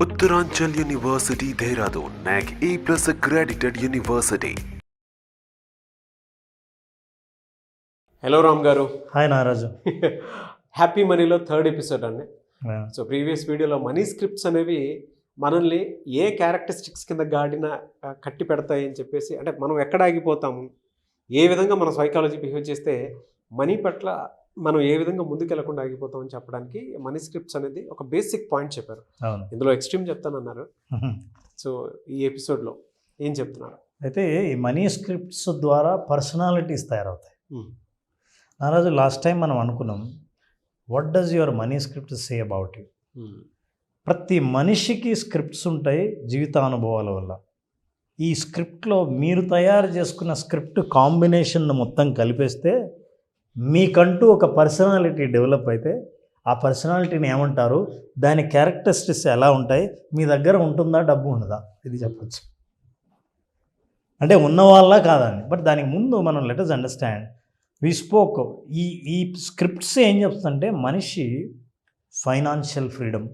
Uttaranchal University, Dehradun, NAC A+ accredited university. Hello Ram గారు. Hi నారాజు. Happy మనీలో third episode అండి. So previous వీడియోలో money scripts అనేవి మనల్ని ఏ క్యారెక్టరిస్టిక్స్ కింద కట్టి పెడతాయి అని చెప్పేసి, అంటే మనం ఎక్కడ ఆగిపోతాము, ఏ విధంగా మన సైకాలజీ బిహేవ్ చేస్తే మనీ పట్ల మనం ఏ విధంగా ముందుకెళ్లకుండా ఆగిపోతాం అని చెప్పడానికి మనీ స్క్రిప్ట్స్ అనేది ఒక బేసిక్ పాయింట్ చెప్పారు. ఇందులో ఎక్స్ట్రీమ్ చెప్తానన్నారు. సో ఈ ఎపిసోడ్లో ఏం చెప్తున్నారు? అయితే ఈ మనీ స్క్రిప్ట్స్ ద్వారా పర్సనాలిటీస్ తయారవుతాయి. నారాజు, లాస్ట్ టైం మనం అనుకున్నాం, what does your money script say about you. ప్రతి మనిషికి స్క్రిప్ట్స్ ఉంటాయి జీవితానుభవాల వల్ల. ఈ స్క్రిప్ట్లో మీరు తయారు చేసుకున్న స్క్రిప్ట్ కాంబినేషన్ మొత్తం కలిపేస్తే మీకంటూ ఒక పర్సనాలిటీ డెవలప్ అయితే ఆ పర్సనాలిటీని ఏమంటారు, దాని క్యారెక్టరిస్టిక్స్ ఎలా ఉంటాయి, మీ దగ్గర ఉంటుందా, డబ్బు ఉండదా, ఇది చెప్పచ్చు. అంటే ఉన్నవాళ్ళ కాదని. బట్ దానికి ముందు మనం let us understand, we spoke, ఈ స్క్రిప్ట్స్ ఏం చెప్తుందంటే మనిషి ఫైనాన్షియల్ ఫ్రీడమ్,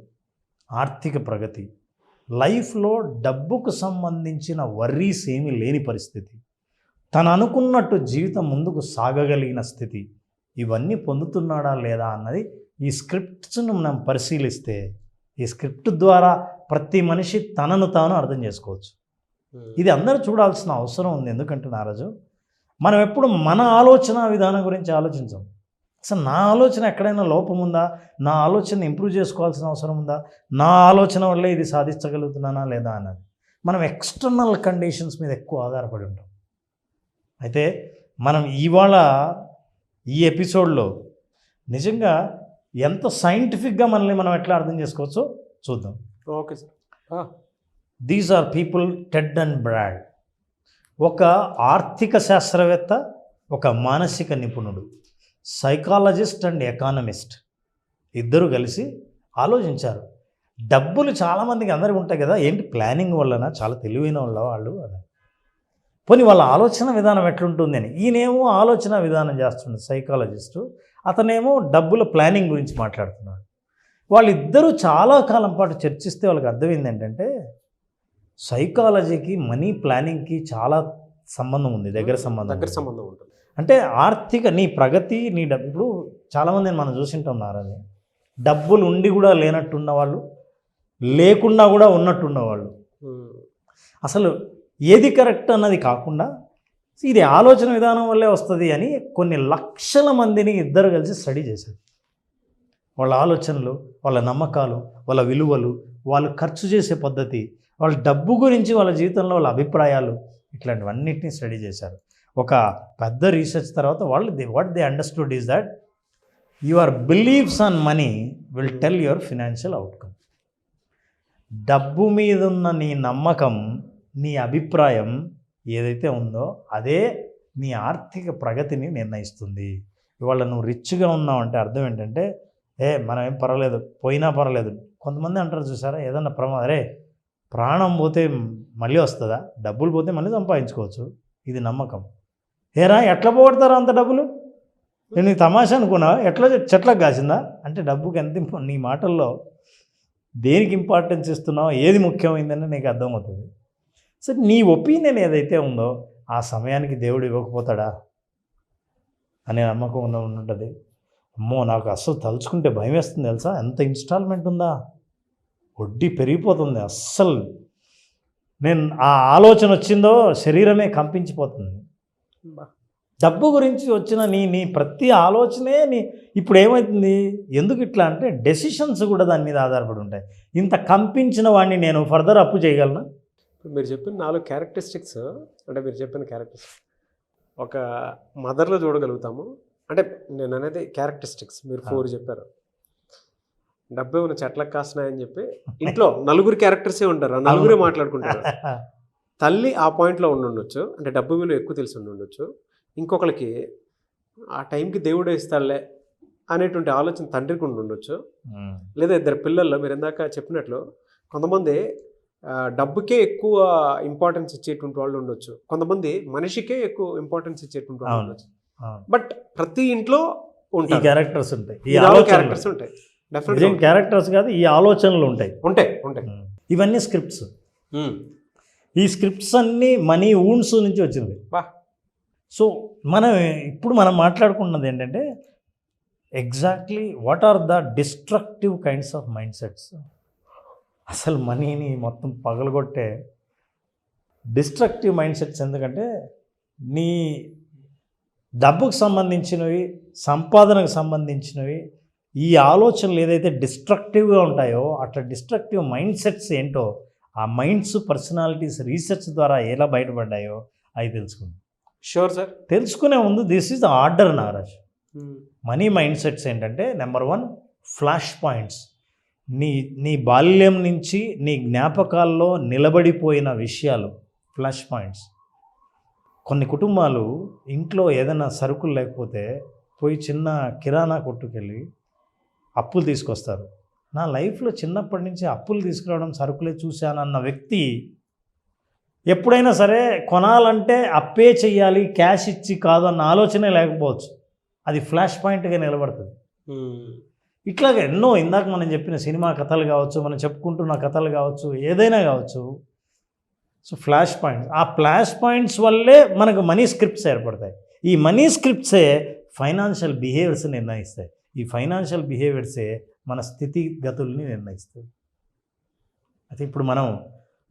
ఆర్థిక ప్రగతి, లైఫ్లో డబ్బుకు సంబంధించిన వర్రీస్ ఏమీ లేని పరిస్థితి, తను అనుకున్నట్టు జీవితం ముందుకు సాగగలిగిన స్థితి, ఇవన్నీ పొందుతున్నాడా లేదా అన్నది ఈ స్క్రిప్ట్స్ను మనం పరిశీలిస్తే ఈ స్క్రిప్ట్ ద్వారా ప్రతి మనిషి తనను తాను అర్థం చేసుకోవచ్చు. ఇది అందరూ చూడాల్సిన అవసరం ఉంది. ఎందుకంటే నారాజు, మనం ఎప్పుడు మన ఆలోచన విధానం గురించి ఆలోచించాం. అసలు నా ఆలోచన ఎక్కడైనా లోపం ఉందా, నా ఆలోచన ఇంప్రూవ్ చేసుకోవాల్సిన అవసరం ఉందా, నా ఆలోచన వల్లే ఇది సాధించగలుగుతున్నానా లేదా అన్నది మనం ఎక్స్టర్నల్ కండిషన్స్ మీద ఎక్కువ ఆధారపడి ఉంటాం. అయితే మనం ఇవాళ ఈ ఎపిసోడ్లో నిజంగా ఎంత సైంటిఫిక్గా మనల్ని మనం ఎట్లా అర్థం చేసుకోవచ్చో చూద్దాం. Okay sir. These are people, Ted and Brad. ఒక ఆర్థిక శాస్త్రవేత్త, ఒక మానసిక నిపుణుడు, సైకాలజిస్ట్ అండ్ ఎకానమిస్ట్, ఇద్దరు కలిసి ఆలోచించారు. డబ్బులు చాలామందికి అందరికీ ఉంటాయి కదా, ఏంటి ప్లానింగ్ వల్లనా, చాలా తెలివైన వాళ్ళు అని. పోనీ వాళ్ళ ఆలోచన విధానం ఎట్లుంటుంది అని. ఈయనేమో ఆలోచన విధానం చేస్తుంది సైకాలజిస్టు, అతనేమో డబ్బుల ప్లానింగ్ గురించి మాట్లాడుతున్నాడు. వాళ్ళిద్దరూ చాలా కాలం పాటు చర్చిస్తే వాళ్ళకి అర్థమైంది ఏంటంటే సైకాలజీకి మనీ ప్లానింగ్కి చాలా సంబంధం ఉంది, దగ్గర సంబంధం ఉంటుంది. అంటే ఆర్థిక నీ ప్రగతి, నీ డబ్బు. ఇప్పుడు చాలామందిని మనం చూసింటాం నారని, డబ్బులు ఉండి కూడా లేనట్టున్న వాళ్ళు, లేకుండా కూడా ఉన్నట్టున్న వాళ్ళు. అసలు ఏది కరెక్ట్ అన్నది కాకుండా ఇది ఆలోచన విధానం వల్లే వస్తుంది అని కొన్ని లక్షల మందిని ఇద్దరు కలిసి స్టడీ చేశారు. వాళ్ళ ఆలోచనలు, వాళ్ళ నమ్మకాలు, వాళ్ళ విలువలు, వాళ్ళు ఖర్చు చేసే పద్ధతి, వాళ్ళ డబ్బు గురించి, వాళ్ళ జీవితంలో వాళ్ళ అభిప్రాయాలు, ఇట్లాంటివన్నిటిని స్టడీ చేశారు. ఒక పెద్ద రీసెర్చ్ తర్వాత what they understood is that your believes on money will tell your financial outcome. డబ్బు మీద ఉన్న నీ నమ్మకం, నీ అభిప్రాయం ఏదైతే ఉందో అదే నీ ఆర్థిక ప్రగతిని నిర్ణయిస్తుంది. ఇవాళ నువ్వు రిచ్గా ఉన్నావంటే అర్థం ఏంటంటే, మనం ఏం పర్వాలేదు, పోయినా పర్వాలేదు. కొంతమంది అంటారు చూసారా, ఏదన్నా ప్రమాదం, ప్రాణం పోతే మళ్ళీ వస్తుందా, డబ్బులు పోతే మళ్ళీ సంపాదించుకోవచ్చు, ఇది నమ్మకం. ఎట్లా పోగొడతారా అంత డబ్బులు, నేను నీ తమాషా అనుకున్నావా, ఎట్లా చెట్లకు కాసిందా అంటే డబ్బుకి ఎంత, నీ మాటల్లో దేనికి ఇంపార్టెన్స్ ఇస్తున్నావో, ఏది ముఖ్యమైందని నీకు అర్థమవుతుంది. సో నీ ఒపీనియన్ ఏదైతే ఉందో ఆ సమయానికి దేవుడు ఇవ్వకపోతాడా అనే నమ్మకం ఉంటుంది. అమ్మో, నాకు అస్సలు తలుచుకుంటే భయం వేస్తుంది తెలుసా, ఎంత ఇన్స్టాల్మెంట్ ఉందా, వడ్డీ పెరిగిపోతుంది, అస్సలు నేను ఆ ఆలోచన వచ్చిందో శరీరమే కంపించిపోతుంది. డబ్బు గురించి వచ్చిన నీ ప్రతి ఆలోచనే ఇప్పుడు ఏమవుతుంది, ఎందుకు ఇట్లా అంటే డెసిషన్స్ కూడా దాని మీద ఆధారపడి ఉంటాయి. ఇంత కంపించిన వాడిని నేను ఫర్దర్ అప్పు చేయగలనా? మీరు చెప్పిన 4 క్యారెక్టరిస్టిక్స్, అంటే మీరు చెప్పిన క్యారెక్టరిస్టిక్స్ ఒక మదర్లో చూడగలుగుతాము. అంటే నేను అనేది క్యారెక్టరిస్టిక్స్ మీరు 4 చెప్పారు. డబ్బు ఏమైనా చెట్లకు కాస్తున్నాయని చెప్పి ఇంట్లో 4 క్యారెక్టర్సే ఉంటారు, 4 మాట్లాడుకుంటారు. తల్లి ఆ పాయింట్లో ఉండొచ్చు, అంటే డబ్బు విలువ ఎక్కువ తెలిసి ఉండొచ్చు. ఇంకొకరికి ఆ టైంకి దేవుడే ఇస్తాడులే అనేటువంటి ఆలోచన తండ్రికి ఉండొచ్చు. లేదా ఇద్దరు పిల్లల్లో మీరు ఇందాక చెప్పినట్లు కొంతమంది డబ్బుకే ఎక్కువ ఇంపార్టెన్స్ ఇచ్చేటువంటి వాళ్ళు ఉండొచ్చు, కొంతమంది మనిషికే ఎక్కువ ఇంపార్టెన్స్ ఇచ్చేటువంటి వాళ్ళు ఉండొచ్చు. బట్ ప్రతి ఇంట్లో ఉంటాయి క్యారెక్టర్స్ ఉంటాయి. డెఫినెట్గా క్యారెక్టర్స్ కాదు, ఈ ఆలోచనలు ఉంటాయి. ఉంటాయి ఉంటాయి. ఇవన్నీ స్క్రిప్ట్స్. ఈ స్క్రిప్ట్స్ అన్నీ మనీ ఊన్స్ నుంచి వచ్చినవి. వా. సో మనం మాట్లాడుకున్నది ఏంటంటే exactly what are the destructive kinds of mind sets. అసలు మనీని మొత్తం పగలగొట్టే డిస్ట్రక్టివ్ మైండ్ సెట్స్. ఎందుకంటే నీ డబ్బుకు సంబంధించినవి, సంపాదనకు సంబంధించినవి, ఈ ఆలోచనలు ఏదైతే డిస్ట్రక్టివ్గా ఉంటాయో అట్లా డిస్ట్రక్టివ్ మైండ్ సెట్స్ ఏంటో, ఆ మైండ్స్, పర్సనాలిటీస్ రీసెర్చ్ ద్వారా ఎలా బయటపడ్డాయో అవి తెలుసుకుందాం. Sure sir. తెలుసుకునే ముందు this is the order Nagaraj. Money mind sets ఏంటంటే నెంబర్ 1 ఫ్లాష్ పాయింట్స్. నీ బాల్యం నుంచి నీ జ్ఞాపకాల్లో నిలబడిపోయిన విషయాలు ఫ్లాష్ పాయింట్స్. కొన్ని కుటుంబాలు ఇంట్లో ఏదైనా సరుకులు లేకపోతే పోయి చిన్న కిరాణా కొట్టుకెళ్ళి అప్పులు తీసుకొస్తారు. నా లైఫ్లో చిన్నప్పటి నుంచి అప్పులు తీసుకురావడం, సరుకులే చూశానన్న వ్యక్తి ఎప్పుడైనా సరే కొనాలంటే అప్పే చెయ్యాలి, క్యాష్ ఇచ్చి కాదు అన్న ఆలోచనే లేకపోవచ్చు. అది ఫ్లాష్ పాయింట్గా నిలబడుతుంది. ఇట్లాగే ఎన్నో ఇందాక మనం చెప్పిన సినిమా కథలు కావచ్చు, మనం చెప్పుకుంటున్న కథలు కావచ్చు, ఏదైనా కావచ్చు. సో ఫ్లాష్ పాయింట్స్, ఆ ఫ్లాష్ పాయింట్స్ వల్లే మనకు మనీ స్క్రిప్ట్స్ ఏర్పడతాయి. ఈ మనీ స్క్రిప్ట్సే ఫైనాన్షియల్ బిహేవియర్స్ నిర్ణయిస్తాయి. ఈ ఫైనాన్షియల్ బిహేవియర్సే మన స్థితిగతుల్ని నిర్ణయిస్తాయి. అయితే ఇప్పుడు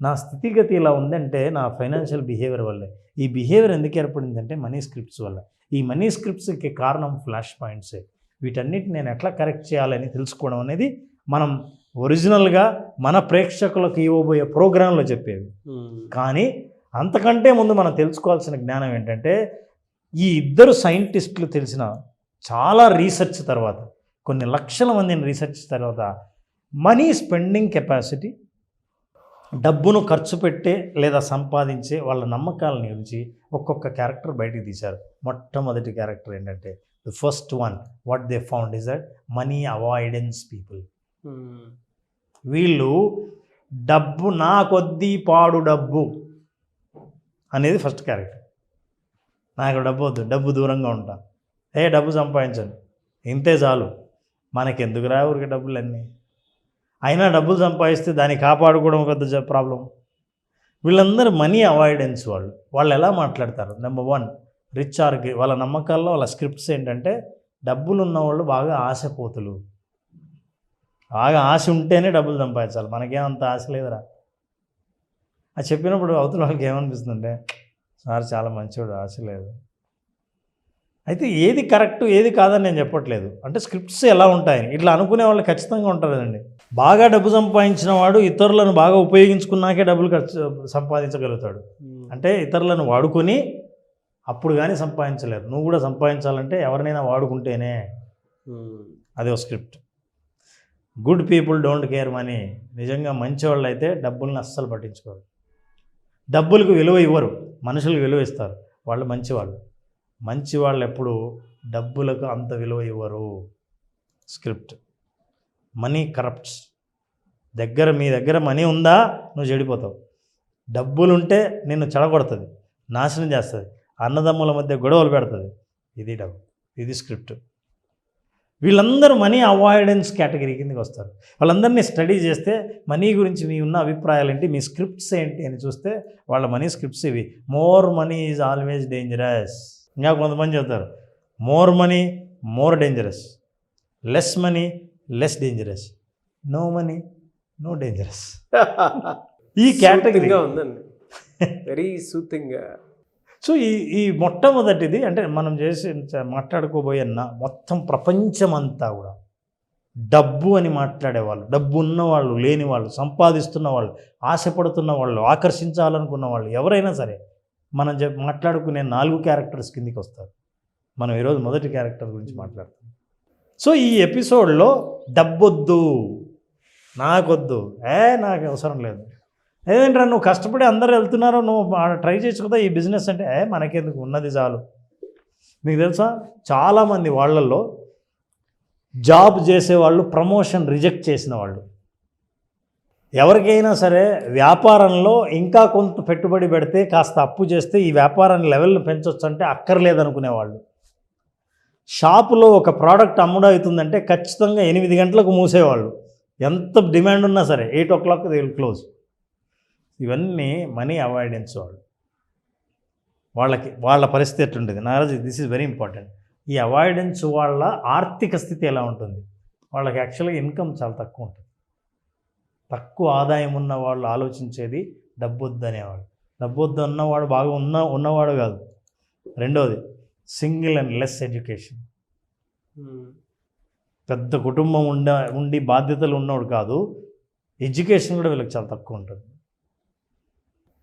నా స్థితిగతి ఇలా ఉందంటే నా ఫైనాన్షియల్ బిహేవియర్ వల్లే. ఈ బిహేవియర్ ఎందుకు ఏర్పడిందంటే మనీ స్క్రిప్ట్స్ వల్ల. ఈ మనీ స్క్రిప్ట్స్కి కారణం ఫ్లాష్ పాయింట్సే. వీటన్నిటి నేను ఎట్లా కరెక్ట్ చేయాలని తెలుసుకోవడం అనేది మనం ఒరిజినల్గా మన ప్రేక్షకులకు ఇవ్వబోయే ప్రోగ్రాంలో చెప్పేవి. కానీ అంతకంటే ముందు మనం తెలుసుకోవాల్సిన జ్ఞానం ఏంటంటే ఈ ఇద్దరు సైంటిస్టులు తెలిసిన చాలా రీసెర్చ్ తర్వాత, కొన్ని లక్షల మందిని రీసెర్చ్ తర్వాత మనీ స్పెండింగ్ కెపాసిటీ, డబ్బును ఖర్చు పెట్టే లేదా సంపాదించే వాళ్ళ నమ్మకాలని గురించి ఒక్కొక్క క్యారెక్టర్ బయటికి తీశారు. మొట్టమొదటి క్యారెక్టర్ ఏంటంటే the first one what they found is that money avoidance people. వీళ్ళు డబ్బు నా కొద్దీ పాడు డబ్బు అనేది ఫస్ట్ క్యారెక్టర్. నాకు డబ్బు వద్దు, డబ్బు దూరంగా ఉంటా, డబ్బు సంపాదించండి, ఇంతే చాలు, మనకెందుకు రా ఊరికి డబ్బులన్నీ, అయినా డబ్బులు సంపాదిస్తే దాన్ని కాపాడుకోవడం పెద్ద ప్రాబ్లం. వీళ్ళందరూ మనీ అవాయిడెన్స్ వాళ్ళు ఎలా మాట్లాడతారు? నెంబర్ 1 రిచ్ ఆర్ వాళ్ళ నమ్మకాల్లో వాళ్ళ స్క్రిప్ట్స్ ఏంటంటే డబ్బులు ఉన్నవాళ్ళు బాగా ఆశపోతులు, బాగా ఆశ ఉంటేనే డబ్బులు సంపాదించాలి, మనకేమంత ఆశ లేదురా. అది చెప్పినప్పుడు అవతల వాళ్ళకి ఏమనిపిస్తుందంటే సార్ చాలా మంచివాడు, ఆశ లేదు. అయితే ఏది కరెక్ట్ ఏది కాదని నేను చెప్పట్లేదు, అంటే స్క్రిప్ట్స్ ఎలా ఉంటాయని ఇట్లా అనుకునే వాళ్ళు ఖచ్చితంగా ఉంటారు కదండి. బాగా డబ్బు సంపాదించిన వాడు ఇతరులను బాగా ఉపయోగించుకున్నాకే డబ్బులు సంపాదించగలుగుతాడు. అంటే ఇతరులను వాడుకొని అప్పుడు కానీ సంపాదించలేరు. నువ్వు కూడా సంపాదించాలంటే ఎవరినైనా వాడుకుంటేనే. అదే ఒక script. Good people don't care money. నిజంగా మంచివాళ్ళు అయితే డబ్బుల్ని అస్సలు పట్టించుకోరు, డబ్బులకు విలువ ఇవ్వరు, మనుషులకు విలువ ఇస్తారు. వాళ్ళు మంచివాళ్ళు. మంచివాళ్ళు ఎప్పుడు డబ్బులకు అంత విలువ ఇవ్వరు. స్క్రిప్ట్. Money corrupts. మీ దగ్గర మనీ ఉందా నువ్వు చెడిపోతావు, డబ్బులుంటే నిన్ను చెడగొడుతుంది, నాశనం చేస్తుంది, అన్నదమ్ముల మధ్య గొడవలు పెడుతుంది. ఇది డబ్బు, ఇది స్క్రిప్ట్. వీళ్ళందరూ మనీ అవాయిడెన్స్ కేటగిరీ కిందకి వస్తారు. వాళ్ళందరినీ స్టడీ చేస్తే మనీ గురించి మీ ఉన్న అభిప్రాయాలు ఏంటి, మీ స్క్రిప్ట్స్ ఏంటి అని చూస్తే వాళ్ళ మనీ స్క్రిప్ట్స్ ఇవి. More money is always dangerous. ఇంకా కొంతమంది చెప్తారు more money more dangerous, less money less dangerous, no money no dangerous. ఈ కేటగిరీగా ఉందండి, వెరీ సూతింగ్. సో ఈ మొట్టమొదటిది అంటే మనం మాట్లాడుకోబోయే మొత్తం ప్రపంచమంతా కూడా డబ్బు అని మాట్లాడేవాళ్ళు, డబ్బు ఉన్నవాళ్ళు, లేని వాళ్ళు, సంపాదిస్తున్న వాళ్ళు, ఆశపడుతున్న వాళ్ళు, ఆకర్షించాలనుకున్న వాళ్ళు ఎవరైనా సరే మనం మాట్లాడుకునే 4 క్యారెక్టర్స్ కిందికి వస్తారు. మనం ఈరోజు మొదటి క్యారెక్టర్ గురించి మాట్లాడుతాం. సో ఈ ఎపిసోడ్లో డబ్బొద్దు, నాకొద్దు, నాకు అవసరం లేదు, ఏదేంట్రా నువ్వు కష్టపడి అందరూ వెళ్తున్నారు, నువ్వు ట్రై చేయొచ్చు కదా ఈ బిజినెస్ అంటే, మనకెందుకు, ఉన్నది చాలు. మీకు తెలుసా చాలామంది వాళ్ళల్లో జాబ్ చేసేవాళ్ళు ప్రమోషన్ రిజెక్ట్ చేసిన వాళ్ళు. ఎవరికైనా సరే వ్యాపారంలో ఇంకా కొంత పెట్టుబడి పెడితే, కాస్త అప్పు చేస్తే ఈ వ్యాపారాన్ని లెవెల్ని పెంచవచ్చు అంటే అక్కర్లేదనుకునేవాళ్ళు. షాపులో ఒక ప్రోడక్ట్ అమ్ముడవుతుందంటే ఖచ్చితంగా 8 గంటలకు మూసేవాళ్ళు. ఎంత డిమాండ్ ఉన్నా సరే 8 o'clock దే విల్ క్లోజ్. ఇవన్నీ మనీ అవాయిడెన్స్ వాళ్ళ పరిస్థితి ఎట్లుంటుంది Naraju. This is very important. ఈ అవాయిడెన్స్ వాళ్ళ ఆర్థిక స్థితి ఎలా ఉంటుంది? వాళ్ళకి యాక్చువల్గా ఇన్కమ్ చాలా తక్కువ ఉంటుంది. తక్కువ ఆదాయం ఉన్న వాళ్ళు ఆలోచించేది డబ్బొద్దు అనేవాడు. డబ్బొద్దు ఉన్నవాడు బాగా ఉన్నవాడు కాదు. రెండోది సింగిల్ అండ్ లెస్ ఎడ్యుకేషన్. పెద్ద కుటుంబం ఉండి బాధ్యతలు ఉన్నవాడు కాదు. ఎడ్యుకేషన్ కూడా వీళ్ళకి చాలా తక్కువ ఉంటుంది.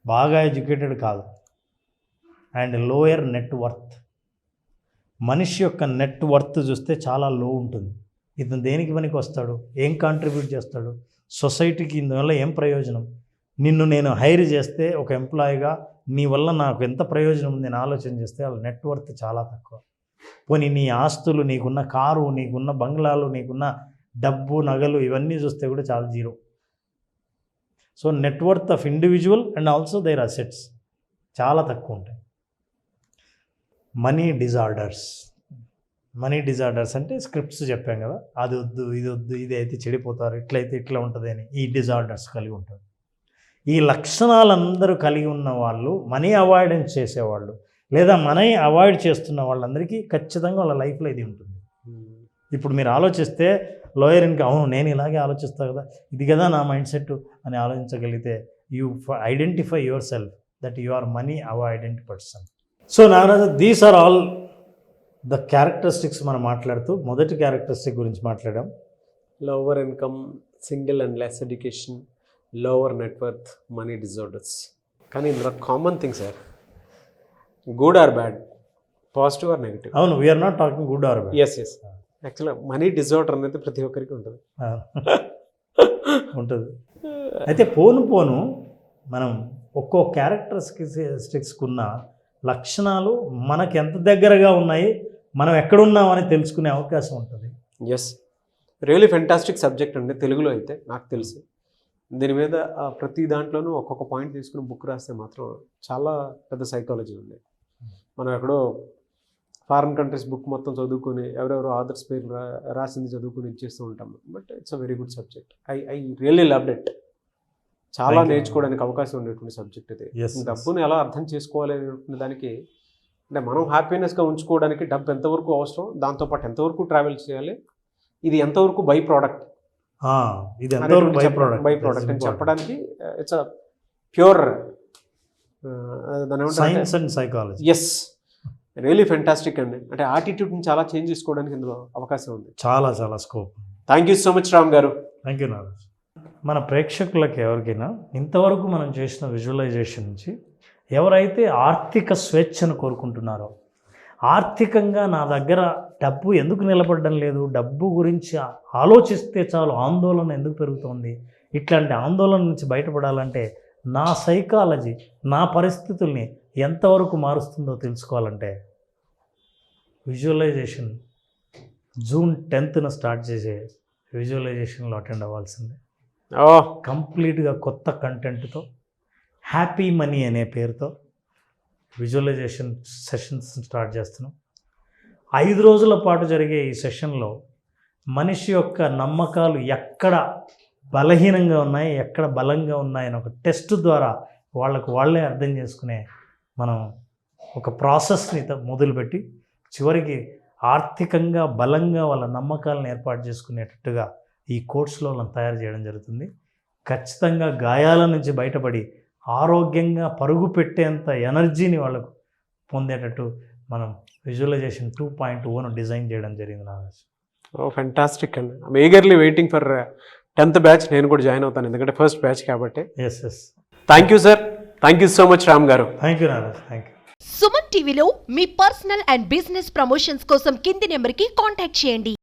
బాగా ఎడ్యుకేటెడ్ కాదు. And lower net worth. మనిషి యొక్క నెట్ వర్త్ చూస్తే చాలా లో ఉంటుంది. ఇతను దేనికి పనికి వస్తాడు? ఏం కాంట్రిబ్యూట్ చేస్తాడు సొసైటీకి? ఇందువల్ల ఏం ప్రయోజనం? నిన్ను నేను హైర్ చేస్తే ఒక ఎంప్లాయీగా నీ వల్ల నాకు ఎంత ప్రయోజనం ఉంది అని ఆలోచన చేస్తే వాళ్ళ నెట్ వర్త్ చాలా తక్కువ. పోనీ నీ ఆస్తులు, నీకున్న కారు, నీకున్న బంగ్లాలు, నీకున్న డబ్బు, నగలు ఇవన్నీ చూస్తే కూడా చాలా zero. So net worth of individual and also their assets చాలా తక్కువ ఉంటాయి. మనీ డిజార్డర్స్ అంటే స్క్రిప్ట్స్ చెప్పాం కదా, అది వద్దు, ఇది వద్దు, ఇది అయితే చెడిపోతారు, ఇట్లయితే ఇట్లా ఉంటుంది అని ఈ డిజార్డర్స్ కలిగి ఉంటారు. ఈ లక్షణాలందరూ కలిగి ఉన్న వాళ్ళు మనీ అవాయిడెన్స్ చేసేవాళ్ళు లేదా మనీ అవాయిడ్ చేస్తున్న వాళ్ళందరికీ ఖచ్చితంగా వాళ్ళ లైఫ్లో ఇది ఉంటుంది. ఇప్పుడు మీరు ఆలోచిస్తే లోయర్ ఇన్కమ్, అవును నేను ఇలాగే ఆలోచిస్తాను కదా, ఇది కదా నా మైండ్ సెట్ అని ఆలోచించగలిగితే you identify yourself that you are money avoidant person. So Naraju, these are all the characteristics మనం మాట్లాడుతూ మొదటి క్యారెక్టరిస్టిక్ గురించి మాట్లాడాం. Lower income, single and less education, lower net worth, money disorders. కానీ ఇందులో common thing sir, good or bad, positive or negative. అవును, we are not talking good or bad. Yes యాక్చువల్గా money disorder అనేది ప్రతి ఒక్కరికి ఉంటుంది. అయితే పోను మనం ఒక్కో క్యారెక్టరిస్టిక్స్కున్న లక్షణాలు మనకు ఎంత దగ్గరగా ఉన్నాయి, మనం ఎక్కడున్నామని తెలుసుకునే అవకాశం ఉంటుంది. ఎస్, రియలీ ఫెంటాస్టిక్ సబ్జెక్ట్ అండి తెలుగులో అయితే నాకు తెలిసి. దీని మీద ప్రతి దాంట్లోనూ ఒక్కొక్క పాయింట్ తీసుకుని బుక్ రాస్తే మాత్రం చాలా పెద్ద సైకాలజీ ఉంది. మనం ఎక్కడో ఫారిన్ కంట్రీస్ బుక్ మొత్తం చదువుకొని ఎవరెవరో ఆథర్స్ పేరు రాసింది చదువుకుని ఇచ్చేస్తూ ఉంటాం. But it's a very good subject. I really loved it. చాలా నేర్చుకోవడానికి అవకాశం ఉండేటువంటి సబ్జెక్ట్ ఇది. డబ్బును ఎలా అర్థం చేసుకోవాలి అనేటువంటి దానికి, అంటే మనం హ్యాపీనెస్గా ఉంచుకోవడానికి డబ్బు ఎంతవరకు అవసరం, దాంతోపాటు ఎంతవరకు ట్రావెల్ చేయాలి, ఇది ఎంతవరకు బై ప్రోడక్ట్, బై ప్రోడక్ట్ అని చెప్పడానికి it's a pure science and psychology. Yes, really fantastic అండి. అంటే యాటిట్యూడ్ని చాలా చేంజ్ చేసుకోవడానికి ఇందులో అవకాశం ఉంది. చాలా scope. Thank you so much Ram garu. Thank you Naraj. మన ప్రేక్షకులకు ఎవరికైనా ఇంతవరకు మనం చేసిన విజువలైజేషన్ నుంచి ఎవరైతే ఆర్థిక స్వేచ్ఛను కోరుకుంటున్నారో, ఆర్థికంగా నా దగ్గర డబ్బు ఎందుకు నిలబడడం లేదు, డబ్బు గురించి ఆలోచిస్తే చాలు ఆందోళన ఎందుకు పెరుగుతోంది, ఇట్లాంటి ఆందోళన నుంచి బయటపడాలంటే నా సైకాలజీ నా పరిస్థితుల్ని ఎంతవరకు మారుస్తుందో తెలుసుకోవాలంటే విజువలైజేషన్ June 10th స్టార్ట్ చేసే విజువలైజేషన్లో అటెండ్ అవ్వాల్సిందే. కంప్లీట్గా కొత్త కంటెంట్తో, హ్యాపీ మనీ అనే పేరుతో విజువలైజేషన్ సెషన్స్ స్టార్ట్ చేస్తున్నాం. 5 రోజుల పాటు జరిగే ఈ సెషన్లో మనిషి యొక్క నమ్మకాలు ఎక్కడ బలహీనంగా ఉన్నాయి, ఎక్కడ బలంగా ఉన్నాయని ఒక టెస్ట్ ద్వారా వాళ్ళే అర్థం చేసుకునే మనం ఒక ప్రాసెస్ని మొదలుపెట్టి చివరికి ఆర్థికంగా బలంగా వాళ్ళ నమ్మకాలను ఏర్పాటు చేసుకునేటట్టుగా ఈ కోర్సులో వాళ్ళని తయారు చేయడం జరుగుతుంది. ఖచ్చితంగా గాయాల నుంచి బయటపడి ఆరోగ్యంగా పరుగు పెట్టేంత ఎనర్జీని వాళ్ళకు పొందేటట్టు మనం విజువలైజేషన్ 2.0 డిజైన్ చేయడం జరిగింది. ఫెంటాస్టిక్ అండి. I'm eagerly waiting for 10th batch. నేను కూడా జాయిన్ అవుతాను, ఎందుకంటే ఫస్ట్ బ్యాచ్ కాబట్టి. Yes. Thank you sir. Thank you so much Ram garu. Thank you Naraj. Thank you. Suman టీవీలో మీ పర్సనల్ అండ్ బిజినెస్ ప్రమోషన్స్ కోసం కింది నెంబర్కి కాంటాక్ట్ చేయండి.